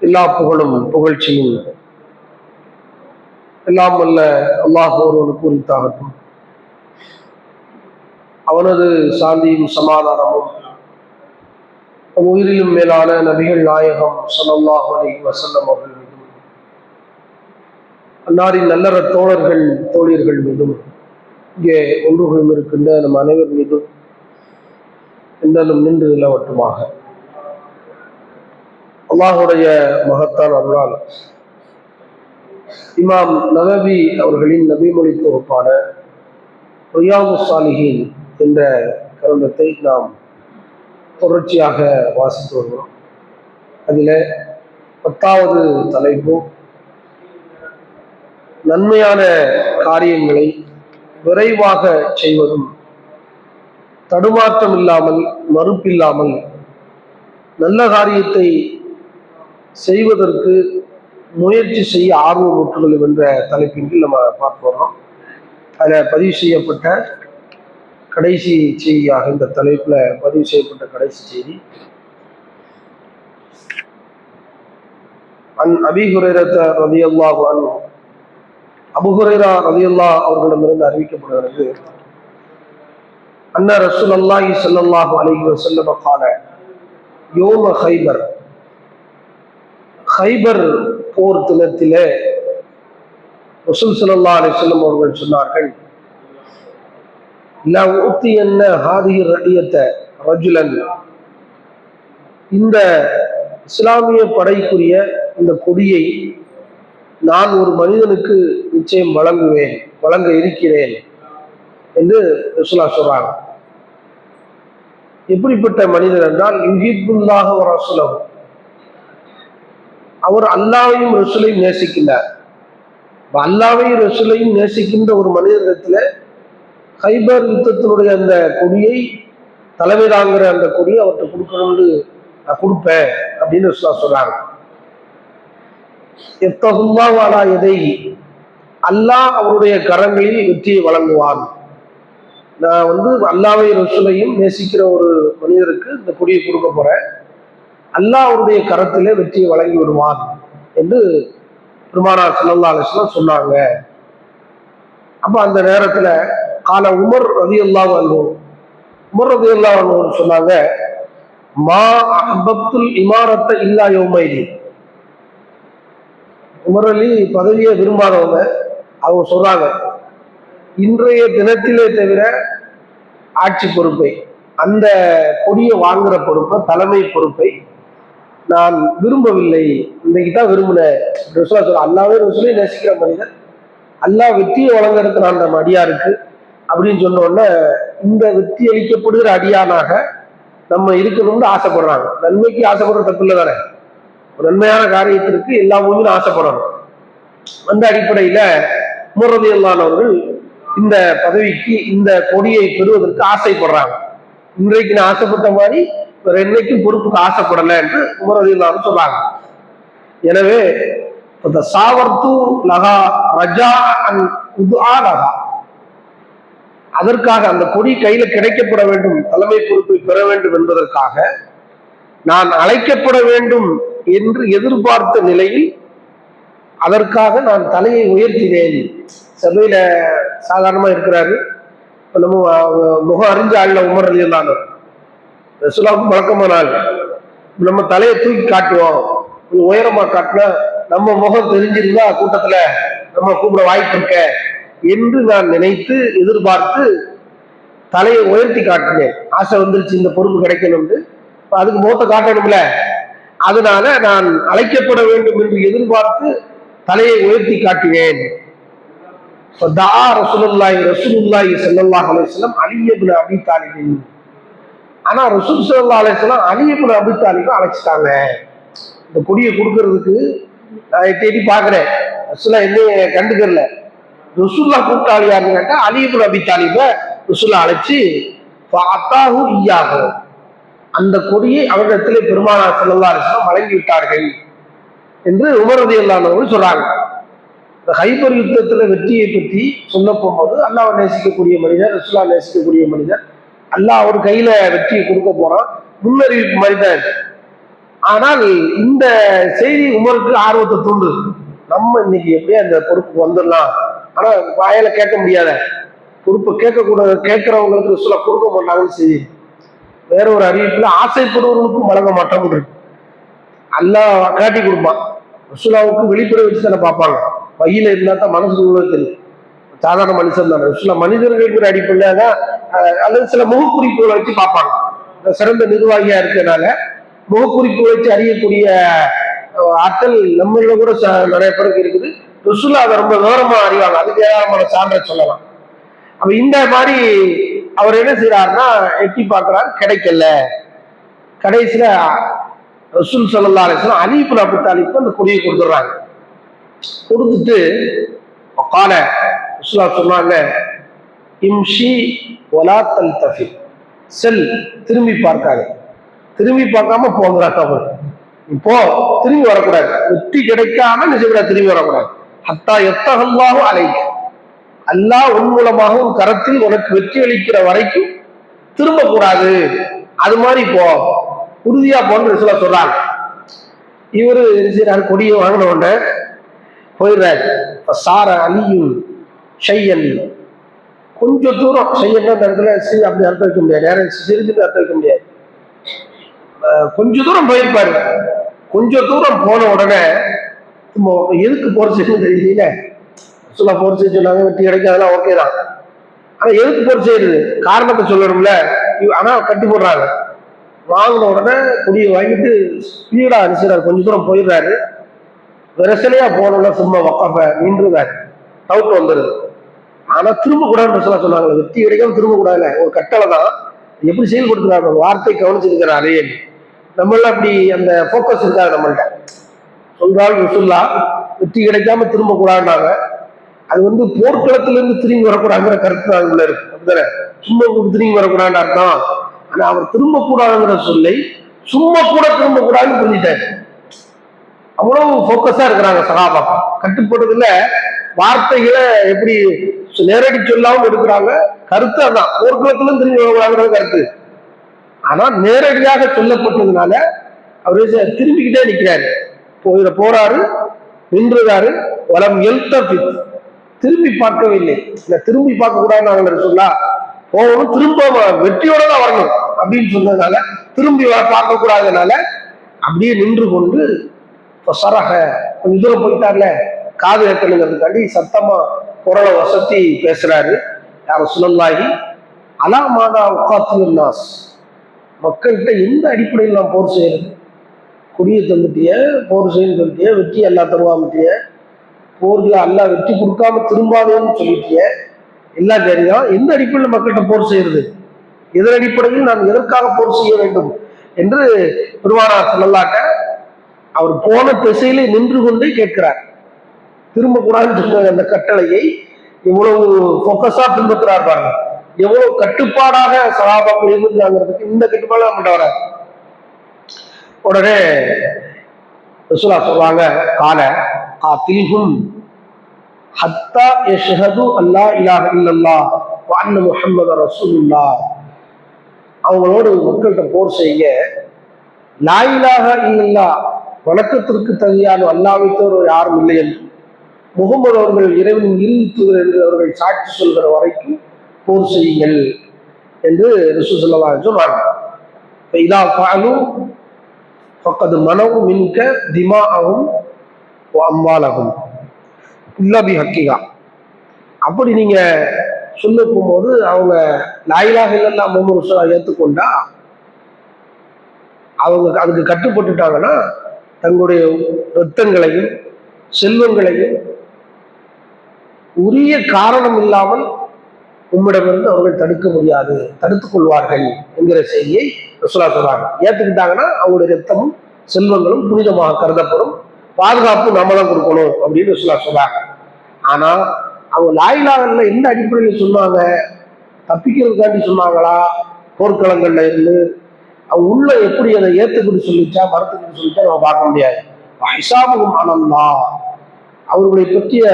எல்லா புகழும் புகழ்ச்சியும் எல்லாம் வல்ல அல்லாஹ் ஒருவனுக்கு உரித்தாகட்டும். அவனது சாந்தியும் சமாதானமும் உயிரிலும் மேலான நபிகள் நாயகம் ஸல்லல்லாஹு அலைஹி வஸல்லம் அவர்கள் மீதும், அன்னாரின் நல்லற தோழர்கள் தோழியர்கள் மீதும், இங்கே ஒன்றுகளும் இருக்கின்ற நம் அனைவர் மீதும் என்றும் நின்று நிலவட்டுமாக. அல்லாஹுடைய மகத்தான் அருளால் இமாம் நவவி அவர்களின் நபிமொழி தொகுப்பான ரியாதுஸ் ஸாலிஹீன் என்ற கிரந்தத்தை நாம் தொடர்ச்சியாக வாசித்து வருகிறோம். அதில் 10வது தலைப்பு, நன்மையான காரியங்களை விரைவாக செய்வதும் தடுமாற்றம் இல்லாமல் மறுப்பில்லாமல் நல்ல காரியத்தை செய்வதற்கு முயற்சி செய்ய ஆர்வமூட்டுதல் என்ற தலைப்பின் கீழ் நம்ம பார்த்து வரோம். அதில் பதிவு செய்யப்பட்ட கடைசி செய்தியாக, இந்த தலைப்பில் பதிவு செய்யப்பட்ட கடைசி செய்தி, அபீ ஹுரைரா ரலியல்லாஹு அன்ஹு, அபூ ஹுரைரா ரலியல்லாஹு அவர்களிடமிருந்து அறிவிக்கப்படுகிறது, அன்ன ரசூலுல்லாஹி ஸல்லல்லாஹு அலைஹி வஸல்லம் قال யோம ஹைபர், ஹைபர் போர் தினத்திலே ரசூல் ஸல்லல்லாஹு அலைஹி வஸல்லம் அவர்கள் சொன்னார்கள், லா உத்தியன்ன ஹாதிஹி ரஅியத ரஜுலன், இந்த இஸ்லாமிய படைக்குரிய இந்த கொடியை நான் ஒரு மனிதனுக்கு நிச்சயம் வழங்க இருக்கிறேன் என்று ரசூலுல்லாஹ் சொல்றாங்க. எப்படிப்பட்ட மனிதர் என்றால், யுஹிப்புல்லாஹ வ ரசூலஹு, அவர் அல்லாஹ்வையும் ரசூலையும் நேசிக்கின்றார். அல்லாஹ்வையும் ரசூலையும் நேசிக்கின்ற ஒரு மனிதனிடத்துல ஹைபர் யுத்தத்தினுடைய அந்த கொடியை, தலைமை தாங்கிற அந்த கொடியை அவர்கிட்ட கொடுக்கணும்னு நான் கொடுப்பேன் அப்படின்னு சொல்றாங்க. எத்தகுல்லாஹு அலா யதைஹி, அல்லாஹ் அவருடைய கரங்களில் வெற்றியை வழங்குவான். நான் அல்லாஹ்வை ரசூலையும் நேசிக்கிற ஒரு மனிதருக்கு இந்த கொடியை கொடுக்க போறேன், அல்லாஹ் அவருடைய கரத்திலே வெற்றியை வழங்கி விடுவான் என்று பெருமானார் ஸல்லல்லாஹு அலைஹி வஸல்லம் சொன்னாங்க. அப்ப அந்த நேரத்துல கால உமர் ரலியல்லாஹு அன்ஹு, உமர் ரலியல்லாஹு அன்ஹு சொன்னாங்க, மா அஹ்பப்துல் இமாரத்த இல்லா யௌமைதி, உமர் அலி பதவியை விரும்பாதவங்க. அவங்க சொல்றாங்க, இன்றைய தினத்திலே தவிர ஆட்சி பொறுப்பை, அந்த கொடியை வாங்குற பொறுப்பை, தலைமை பொறுப்பை நான் விரும்பவில்லை, இன்னைக்கு தான் விரும்பினேன். அல்லாவே ரசூலை நேசிக்கிற மனிதன், அல்லாஹ் வெற்றியை வழங்குறதுக்கு நான் அந்த அடியாருக்கு அப்படின்னு சொன்ன உடனே, இந்த வெற்றி அளிக்கப்படுகிற அடியானாக நம்ம இருக்கணும்னு ஆசைப்படுறாங்க. நன்மைக்கு ஆசைப்படுற தப்பு இல்லை தானே, ஒரு நன்மையான காரியத்திற்கு எல்லா மூவிலும் ஆசைப்படணும். அந்த அடிப்படையில உமர் ரலியல்லாஹு அவர்கள் இந்த பதவிக்கு, இந்த கொடியை பெறுவதற்கு ஆசைப்படுறாங்க. இன்றைக்கு நான் ஆசைப்பட்ட மாதிரி வேற என்னைக்கும் பொறுப்புக்கு ஆசைப்படலை என்று உமர் ரலியல்லாஹு சொல்றாங்க. எனவே சாவர்த்து லகா ரஜா அன் உதுஆ லகா, அதற்காக அந்த கொடி கையில கிடைக்கப்பட வேண்டும், தலைமை பொறுப்பை பெற வேண்டும் என்பதற்காக நான் அழைக்கப்பட வேண்டும் என்று எதிர்பார்த்த நிலையில் அதற்காக நான் தலையை உயர்த்தினேன். சபையில சாதாரணமா இருக்கிறாரு, நம்ம முகம் அறிஞ்ச ஆள்ல உமர் ரலியல்லாஹு ரசூலுல்லாஹ்வுக்கு வழக்கமான ஆள். நம்ம தலையை தூக்கி காட்டுவோம், உயரமா காட்டினா நம்ம முகம் தெரிஞ்சிருந்தா கூட்டத்துல நம்ம கூப்பிட வாய்ப்பு இருக்க என்று நான் நினைத்து எதிர்பார்த்து தலையை உயர்த்தி காட்டினேன். ஆசை வந்துருச்சு, இந்த பொறுப்பு கிடைக்கணும்னு, அதுக்கு முகத்தை காட்டணும்ல, அதனால நான் அழைக்கப்பட வேண்டும் என்று எதிர்பார்த்து தலையை உயர்த்தி காட்டினேன். ரசூலுல்லாஹி ஸல்லல்லாஹு அலைஹி வஸல்லம் அலி இப்னு அபீ தாலிப், ஆனா ரசூல் ஸல்லல்லாஹு அலைஹி வஸல்லம் அலி இப்னு அபீ தாலிபை அழைச்சிட்டாங்க. இந்த கொடியை கொடுக்கறதுக்கு நான் தேடி பார்க்கிறேன், ரசூலுல்லாஹ் என்னைய கண்டுக்கல. ரசூலுல்லாஹ் கூப்பிட்டாள் யாருன்னு கேட்டா அலி இப்னு அபீ தாலிபை ரசூலுல்லாஹ் அழைச்சி ஃபஅத்தாஹு இய்யாஹு, அந்த கொடியை அவரிடத்திலே பெருமானார் ஸல்லல்லாஹு அலைஹி வஸல்லம் வழங்கி விட்டார்கள் என்று உமர் ரலியல்லாஹு அன்ஹு சொல்றாங்க. இந்த ஹைபர் யுத்தத்துல வெற்றியை பற்றி சொல்ல போகும்போது, அல்லாஹ்வை நேசிக்கக்கூடிய மனிதர், ரசூலுல்லாஹ் நேசிக்கக்கூடிய மனிதர், அல்லாஹ் அவர் கையில வெற்றியை கொடுக்க போறான், முன்னறிவிப்பு மாதிரி தான். ஆனால் இந்த செய்தி உமருக்கு ஆர்வத்தை தூண்டு. நம்ம இன்னைக்கு எப்படியா இந்த பொறுப்புக்கு வந்துடலாம், ஆனா வாயில கேட்க முடியாத பொறுப்பை கேட்கக்கூடாது, கேட்கிறவங்களுக்கு ரசூலா கொடுக்க மாட்டாங்கன்னு செய்தி. வேற ஒரு அறிவிப்புல ஆசைப்படுவவர்களுக்கும் வழங்க மாட்டோம் இருக்கு. அல்லாஹ் காட்டி கொடுப்பான். ரசூலாவுக்கு வெளிப்பட வச்சு தானே பார்ப்பாங்க. வகையில இருந்தா தான் மனசுக்கு தெரியும். சாதாரண மனுஷன் தானே ரசூலா. மனிதர்களுக்கு அடிப்படையில தான் அல்லது சில முகக்குறிப்புகளை வச்சு பார்ப்பாங்க. சிறந்த நிர்வாகியா இருக்கிறதுனால முகக்குறிப்பு வச்சு அறியக்கூடிய ஆற்றல் நம்மள கூட நிறைய பேருக்கு இருக்குது. ரசூலா அதை ரொம்ப விவரமா அறிவாங்க. அதுக்கு ஏராளமான சான்றை சொல்லலாம். அப்ப இந்த மாதிரி அவர் என்ன செய்யறாருன்னா எட்டி பார்க்கிறாரு, கிடைக்கல. கடைசியில ரசூல் ஸல்லல்லாஹு அலைஹி வஸல்லம் அலி இப்னு அபூ தாலிபுக்கு அந்த கொடியை கொடுத்துடுறாங்க. கொடுத்துட்டு கால ரசூலா சொன்னாங்க, இம்ஷி வலா தல்தஃபி, செல், திரும்பி பார்க்காது. திரும்பி பார்க்காம போங்கிறாங்க. அவர் இப்போ திரும்பி வரக்கூடாது, வெற்றி கிடைக்காம நிஜக்கூடாது, திரும்பி வரக்கூடாது. ஹத்தா எத்தகல்லாஹு அலைக்க, அல்லாஹ் உன் மூலமாக உன் கரத்தில் உனக்கு வெற்றி அளிக்கிற வரைக்கும் திரும்ப கூடாது. அது மாதிரி போ, உறுதியா போன்னு சொல்ல சொல்றாங்க. இவரு செய்யறாரு, கொடியை வாங்கின உடனே போயிடுறாரு. சார அலியும் ஷையன், கொஞ்சம் தூரம், ஷையன்னா அந்த இடத்துல அப்படி அர்த்தம் வைக்க முடியாது, நேரம் சிறிதுன்னு அர்த்தம் வைக்க முடியாது. கொஞ்ச தூரம் போயிருப்பாரு. கொஞ்சம் தூரம் போன உடனே எதுக்கு போர் செய்யணும் தெரியல. சொல்ல போர் செய்ய சொன்னாங்க, வெற்றி கிடைக்காதெல்லாம் ஓகே தான். ஆனா எதுக்கு போர் செய்யுது காரணத்தை சொல்லணும்ல. ஆனா கட்டி போடுறாங்க. வாங்கின உடனே கொடியை வாங்கிட்டு ஸ்பீடா அனுப்பிச்சாரு. கொஞ்ச தூரம் போயிடுறாரு. விரசலையா போனோம்னா சும்மா வக்காஃப நின்றுதாரு. டவுட் வந்துடுது. ஆனா திரும்ப கூடாதுன்னு சொல்ல சொன்னாங்க. வெற்றி கிடைக்காம திரும்ப கூடாதுல ஒரு கட்டளை தான். எப்படி செயல்படுத்துறாங்க, வார்த்தை கவனிச்சிருக்கிறாரு. நம்மள அப்படி அந்த போக்கஸ் இருக்காது நம்மள்ட்ட. சொல்றாள் ரசூலுல்லா வெற்றி கிடைக்காம திரும்ப கூடாதுனாங்க. அது வந்து போர்க்களத்திலிருந்து திரும்பி வரக்கூடாதுங்கிற கருத்து அதுக்குள்ள இருக்கு. அப்படிதானே? சும்மா திரும்பி வரக்கூடாதுன்னு அர்த்தம். ஆனா அவர் திரும்ப கூடாதுங்கிற சொல்லை சும்மா கூட திரும்ப கூடாதுன்னு புரிஞ்சிட்டாரு. அவ்வளவு போக்கஸா இருக்கிறாங்க சஹாபா. கட்டுப்படுறதுல வார்த்தைகளை எப்படி நேரடி சொல்லாமல் இருக்கிறாங்க. கருத்து அதான், போர்க்களத்திலும் திரும்பி வரக்கூடாதுங்கிற கருத்து. ஆனா நேரடியாக சொல்லப்பட்டதுனால அவரு திரும்பிக்கிட்டே நிற்கிறாரு. போறாரு, நின்றுறாரு. வலம் எல்தபித், திரும்பி பார்க்கவில்லை. திரும்பி பார்க்க கூடாதுன்னு சொல்லா, போகணும், திரும்ப வெற்றியோட தான் வரணும் அப்படின்னு சொன்னதுனால திரும்பி பார்க்க கூடாதனால அப்படியே நின்று கொண்டு சரக கொஞ்சம் தூரம் போயிட்டார்ல, காது கேட்கணுங்கிறதுக்காண்டி சத்தமா குரலை வசத்தி பேசுறாரு. யார சுழல்லாகி அலா மாதா உட்காத்து நாஸ், மக்கள்கிட்ட எந்த அடிப்படையில் நான் போர் செய்யறது? கொடியை தந்துட்டிய, போர் செய்யணும் சொல்லிட்டிய, வெற்றி அல்லா தருவாமட்டிய, போர்ல அல்லா வெற்றி கொடுக்காம திரும்பாதேன்னு சொல்லிட்டிய, எல்லாம் சரிதான். எந்த அடிப்படையில் மக்கள்கிட்ட போர் செய்யறது? எதன் அடிப்படையில் நான் எதற்காக போர் செய்ய வேண்டும் என்று பெருமானார் ஸல்லல்லாஹு அவர் போன திசையிலே நின்று கொண்டே கேட்கிறார். திரும்ப கூடாதுன்னு சொன்ன அந்த கட்டளையை இவ்வளவு போக்கஸா பின்பற்றுறார் பாருங்க. எவ்வளவு கட்டுப்பாடாக சஹாபாக்கள் இருந்தாங்கிறதுக்கு இந்த கட்டுப்பாடு நம்மகிட்ட வராது. உடனே ரசூலா சொல்றாங்க, கால காத்தில்ஹும் ஹத்தா யஷ்ஹது அல்லா இலாஹ இல்லல்லாஹ் வ அன்ன முஹம்மது ரசூலுல்லாஹ், அவங்களோடு மக்கள்கிட்ட போர் செய்ய, லா இலாஹ இல்லல்லாஹ், வணக்கத்திற்கு தகுதியான அல்லாஹ்வை தவிர யாரும் இல்லை என்று, முகமது அவர்கள் இறைவனின் இறுதி தூதர் என்று அவர்கள் சாட்சி சொல்கிற வரைக்கும் போர் செய்யுங்கள் என்று ரசூல் ஸல்லல்லாஹு அலைஹி வஸல்லம் சொல்றாங்க. இதா ஃபஅலு ஃபக்கத் மனவு மின்க திமாஅஹும் வ அம்வாலஹும் இல்லா பிஹக்கிஹா. அப்படி நீங்க சொல்ல போகும்போது அவங்க லா இலாஹ இல்லல்லாஹ் முஹம்மது ரசூலுல்லாஹ் ஏற்றுக்கொண்டா, அவங்க அதுக்கு கட்டுப்பட்டுட்டாங்கன்னா தங்களுடைய ரத்தங்களையும் செல்வங்களையும் உரிய காரணம் இல்லாமல் உம்மிடமிருந்து அவர்கள் தடுக்க முடியாது, தடுத்துக் கொள்வார்கள் என்கிற செய்தியை ரசூலா சொல்றாங்க. ஏத்துக்கிட்டாங்கன்னா அவங்களுடைய ரத்தமும் செல்வங்களும் புனிதமாக கருதப்படும், பாதுகாப்பு நம்ம தான் கொடுக்கணும் அப்படின்னு ரசூலா சொல்றாங்க. ஆனா அவங்க லா இலாஹ இல்லல்லாஹ் எந்த அடிப்படையில் சொன்னாங்க? தப்பிக்கிறதுக்காண்டி சொன்னாங்களா? போர்க்களங்கள்ல இருந்து அவங்க உள்ள எப்படி அதை ஏத்துக்கிட்டு சொல்லிச்சா மறுத்துக்கிட்டு சொல்லிச்சா நம்ம பார்க்க முடியாது. ஹிசாபுகும் அலல்லாஹ், அவர்களை பற்றிய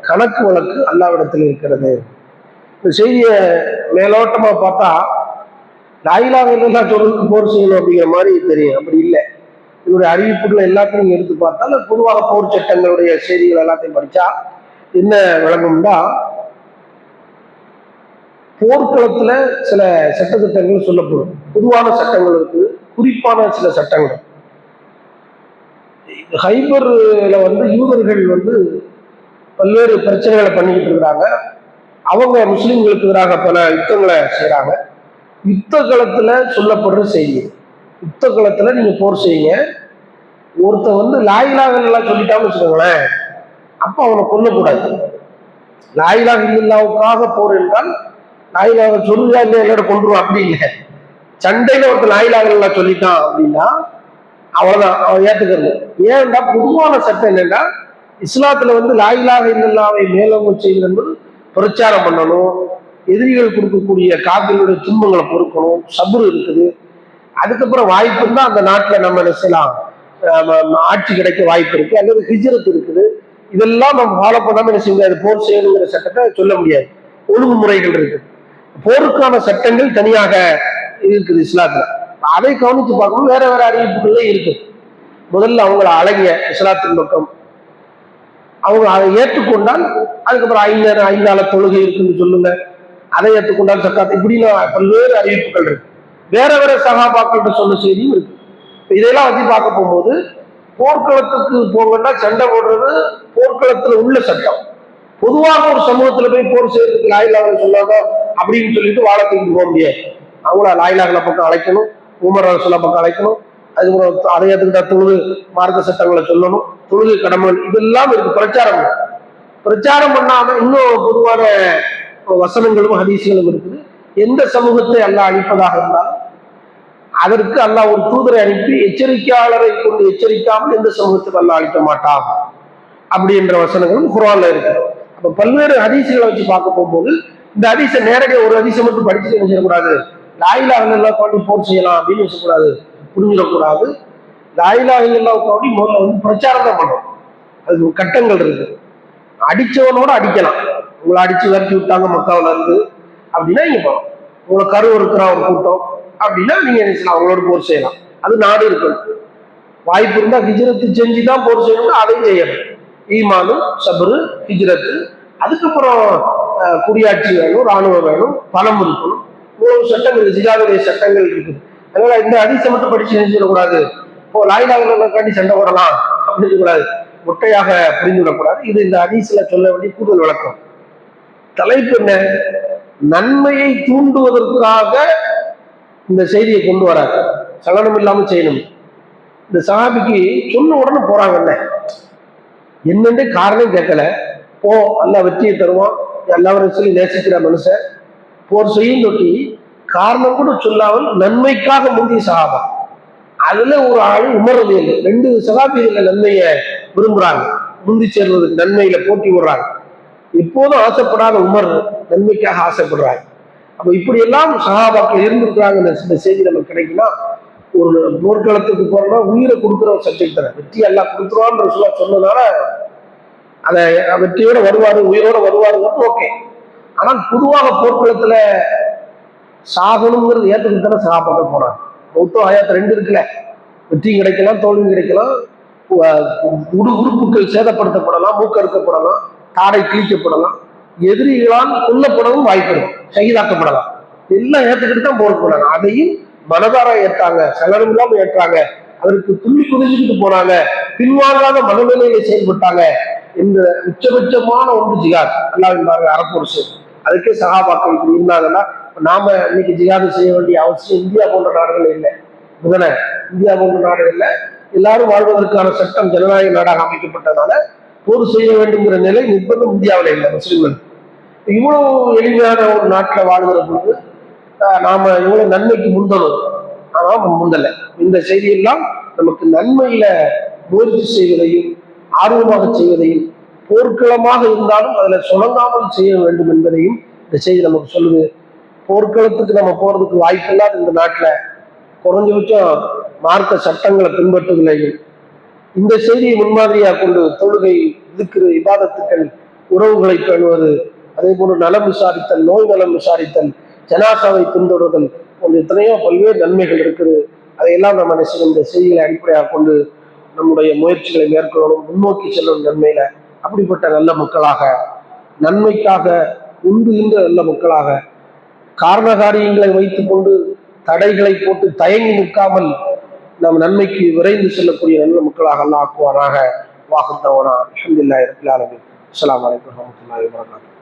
கணக்கு வழக்கு அல்லாஹ்விடத்தில் இருக்கிறது. இந்த செய்தியை மேலோட்டமா பார்த்தா லா இலாஹ இல்லல்லாஹ் சொல்றதுக்கு போர் செய்யணும் அப்படிங்கிற மாதிரி தெரியும். அப்படி இல்லை. இதனுடைய அறிவிப்புகள் எல்லாத்தையும் நீங்க எடுத்து பார்த்தால் பொதுவாக போர் சட்டங்களுடைய செய்திகள் எல்லாத்தையும் படிச்சா என்ன விளங்கும்னா, போர்க்களத்துல சில சட்டத்திட்டங்கள் சொல்லப்படும். பொதுவான சட்டங்கள் இருக்கு, குறிப்பான சில சட்டங்கள். ஹைபர்ல யூதர்கள் பல்வேறு பிரச்சனைகளை பண்ணிக்கிட்டு இருக்கிறாங்க. அவங்க முஸ்லிம்களுக்கு எதிராக பல யுத்தங்களை செய்யறாங்க. யுத்த களத்துல சொல்லப்படுற செய்தி, யுத்த களத்துல நீங்க போர் செய்யுங்க, ஒருத்த லாயிலாக எல்லாம் சொல்லிட்டான்னு வச்சுக்கோங்களேன், அப்ப அவனை கொல்லக்கூடாது. லாயிலாக இல்லல்லாவுக்காக போர் என்றால் லாயிலாக சொல்லுதா இல்லை எல்லாரும் கொண்டுருவான், அப்படி இல்லை. சண்டையில ஒருத்தர் லாயிலாக எல்லாம் சொல்லிட்டான் அப்படின்னா அவ்வளவுதான், அவன் ஏத்துக்கிறது. ஏன்டா பொதுவான சட்டம் என்னன்னா, இஸ்லாத்துல லாயிலாக இல்லல்லாவை மேலோங்க செய்வது என்பது பிரச்சாரம் பண்ணணும், எதிரிகள் கொடுக்கக்கூடிய காப்பினுடைய துன்பங்களை பொறுக்கணும், சபுர் இருக்குது. அதுக்கப்புறம் வாய்ப்பு இருந்தா அந்த நாட்டுல நம்ம நினைச்சலாம் ஆட்சி கிடைக்க வாய்ப்பு இருக்கு, அல்லது ஹிஜ்ரத் இருக்குது. இதெல்லாம் நம்ம ஃபாலோ பண்ணாம என்ன செய்ய முடியாது, போர் செய்யணுங்கிற சட்டத்தை சொல்ல முடியாது. ஒழுங்குமுறைகள் இருக்குது, போருக்கான சட்டங்கள் தனியாக இருக்குது இஸ்லாத்துல. அதை கவனித்து பார்க்கணும். வேற வேற அறிவிப்புகள்ல இருக்கு. முதல்ல அவங்களை அழகிய இஸ்லாத்தின் பக்கம் அவங்க அதை ஏற்றுக்கொண்டால், அதுக்கப்புறம் 5 தொழுகை இருக்குன்னு சொல்லுங்க, அதை ஏற்றுக்கொண்டால் சக்காத்து, இப்படின்னு பல்வேறு அறிவிப்புகள் இருக்கு. வேற வேற சகாபாக்கள் சொன்ன செய்தியும் இருக்கு. இதெல்லாம் பார்க்க போகும்போது, போர்க்களத்துக்கு போங்கன்னா சண்டை போடுறது போர்க்களத்துல உள்ள சட்டம். பொதுவாக ஒரு சமூகத்துல போய் போர் செய்யறதுக்கு லாயிலாக சொல்லாங்க அப்படின்னு சொல்லிட்டு வாழத்துக்கு போக முடியாது. அவங்கள லாயிலாகல பக்கம் அழைக்கணும், உமர் ரசூலுல்லாஹ் பக்கம் அழைக்கணும். அதுக்கப்புறம் அதை ஏற்றுக்கிட்ட தொழுது மார்க்க சட்டங்களை சொல்லணும், தொழுது கடமை, இதெல்லாம் இருக்கு. பிரச்சாரம் பண்ணாம இன்னும் பொதுவான வசனங்களும் ஹதீஸ்களும் இருக்குது. எந்த சமூகத்தை அல்லாஹ் அழிப்பதாக இருந்தாலும் அதற்கு அல்லாஹ் ஒரு தூதரை அனுப்பி எச்சரிக்கையாளரை கொண்டு எச்சரிக்காமல் எந்த சமூகத்துக்கு அல்லாஹ் அழிக்க மாட்டான் அப்படின்ற வசனங்களும் குர்ஆன்ல இருக்கு. அப்ப பல்வேறு ஹதீஸ்களை வச்சு பார்க்க போகும்போது, இந்த ஹதீஸை நேரடியாக ஒரு ஹதீஸை மட்டும் படிச்சுட்டு என்ன செய்யக்கூடாது, லாயிலாக இல்லல்லாஹ் கொண்டு போர் செய்யலாம் அப்படின்னு வச்சக்கூடாது, புரிஞ்சிடக்கூடாது. லாயிலாக இல்லல்லாஹ் கொண்டு முதல்ல பிரச்சாரம் தான் பண்ணணும். அது கட்டங்கள் இருக்கு. அடிச்சவனோட அடிக்கலாம். உங்களை அடிச்சு விரட்டி விட்டாங்க மக்காவில இருந்து அப்படின்னா இங்க போகலாம். உங்களை கருவு இருக்கிற ஒரு கூட்டம் அப்படின்னா நீங்க என்ன செய்யலாம், அவங்களோட போர் செய்யலாம். அது நாடு இருக்கணும். வாய்ப்பு இருந்தா ஹிஜ்ரத்து செஞ்சுதான் போர் செய்யணும்னா அதையும் செய்யணும். ஈமானு, சபரு, ஹிஜ்ரத்து, அதுக்கப்புறம் குடியாட்சி வேணும், ராணுவம் வேணும், பணம் இருக்கணும். இவ்வளவு சட்டங்கள், ஜிகாதுடைய சட்டங்கள் இருக்குது. அதனால இந்த ஹதீஸை மட்டும் படிச்சு செஞ்சிடக்கூடாது, இப்போ லாயிலாக சண்டை போடலாம் அப்படின்னு கூடாது, ஒட்டையாக புரிந்துவிடக்கூடாது. இது இந்த ஹதீஸ்ல சொல்ல வேண்டிய கூடுதல் விளக்கம். தலைப்பு என்ன, நன்மையை தூண்டுவதற்காக இந்த செய்தியை கொண்டு வராங்க, சலனம் இல்லாம செய்யணும். இந்த சஹாபிக்கு சொன்ன உடனே போறாங்கல்ல, என்னென்ன காரணம் கேட்கல, போ அல்லா வெற்றியை தருவான், எல்லாரும் சொல்லி நேசிக்கிற மனுஷன் போர் செய்யும் தொட்டி, காரணம் கூட சொல்லாமல் நன்மைக்காக முந்திய சஹாபா. அதுல ஒரு ஆள் உமர் ரலியல்லாஹு அன்ஹு. 2 சஹாபிகள் நன்மையை விரும்புறாங்க, முந்தி சேர்வதற்கு நன்மையில போட்டி விடுறாங்க. எப்போதும் ஆசைப்படாத உமர் நன்மைக்காக ஆசைப்படுறாங்க. அப்ப இப்படி எல்லாம் சஹாபாக்கள் இருந்திருக்கிறாங்க. இந்த செய்தி நமக்கு கிடைக்குன்னா, ஒரு போர்க்களத்துக்கு போறோம்னா உயிரை கொடுக்குற ஒரு சப்ஜெக்ட் தானே, வெற்றி எல்லாம் கொடுத்துருவான்னு சொன்னதுனால அதை வெற்றியோட வருவாரு, உயிரோட வருவாருங்கிறது ஓகே. ஆனால் பொதுவாக போர்க்களத்துல சாகணுங்கிறது ஏற்றுக்கிட்டு சகாபாக்கள் போறாங்க. மௌத்தோ ஹயாத் 2 இருக்குல்ல, வெற்றியும் கிடைக்கலாம், தோல்வியும் கிடைக்கலாம், உறுப்புகள் சேதப்படுத்தப்படலாம், மூக்கறுக்கப்படலாம், தாடை கிழிக்கப்படலாம், எதிரிகளால் கொல்லப்படவும் வாய்ப்பு இருக்கும், ஷஹீதாக்கப்படலாம். எல்லாம் ஏற்றுக்கிட்டு தான் போருக்கு போனாங்க. அதையும் மனதார ஏற்றாங்க, சலனம் இல்லாம ஏற்றாங்க, அதற்கு துள்ளி குதிச்சுக்கிட்டு போனாங்க, பின்வாங்காத மனநிலையில செயல்பட்டாங்க. இந்த உச்சபட்சமான ஒன்று ஜிகாத், அல்லாஹ்வின் அறப்பொருசு. அதுக்கே சஹாபாக்கள் இப்படி இருந்தாங்கன்னா நாம இன்னைக்கு ஜிகாது செய்ய வேண்டிய அவசியம் இந்தியா போன்ற நாடுகள் இல்லை. முதல்ல இந்தியா போன்ற நாடுகள்ல எல்லாரும் வாழ்வதற்கான சட்டம் ஜனநாயக நாடாக அமைக்கப்பட்டதால போர் செய்ய வேண்டும்ங்கிற நிலை நிர்பந்தம் இந்தியாவில் இல்லை. முஸ்லிம்கள் இவ்வளவு எளிமையான ஒரு நாட்டில் வாழ்கிற பொழுது நாம இவ்வளவு நன்மைக்கு முந்தணும், ஆனால் முந்தலை. இந்த செய்தியெல்லாம் நமக்கு நன்மையில முயற்சி செய்வதையும் ஆர்வமாக செய்வதையும், போர்க்களமாக இருந்தாலும் அதுல சுணங்காமல் செய்ய வேண்டும் என்பதையும் இந்த செய்தி நமக்கு சொல்லுது. போர்க்களத்துக்கு நம்ம போறதுக்கு வாய்ப்பு இல்லாத இந்த நாட்டுல குறைஞ்சபட்சம் மார்க்க சட்டங்களை பின்பற்றுவதிலையும், இந்த செய்தியை முன்மாதிரியாக கொண்டு தொழுகை, திக்ர், இபாதத்துக்கள், உறவுகளை பேணுவது, அதே போன்று நலம் விசாரித்தல், நோய் நலம் விசாரித்தல், ஜனாசாவை பின்தொடர்தல் போன்ற எத்தனையோ பல்வேறு நன்மைகள் இருக்குது. அதையெல்லாம் நம்ம இந்த செய்திகளை அடிப்படையாக கொண்டு நம்முடைய முயற்சிகளை மேற்கொள்ளணும், முன்னோக்கி செல்லும் நன்மையில. அப்படிப்பட்ட நல்ல மக்களாக, நன்மைக்காக உண்டுகின்ற நல்ல மக்களாக, காரண காரியங்களை வைத்துக் கொண்டு தடைகளை போட்டு தயங்கி நிற்காமல் நாம் நன்மைக்கு விரைந்து செல்லக்கூடிய நல்ல மக்களாக அல்லாஹ் ஆக்குவானாக. வாஹத்தவனா அல்ஹம்துலில்லாஹி ரப்பில் ஆலமீன். அஸ்ஸலாமு அலைக்கும் வரஹ்மத்துல்லாஹி வபரகாத்துஹு.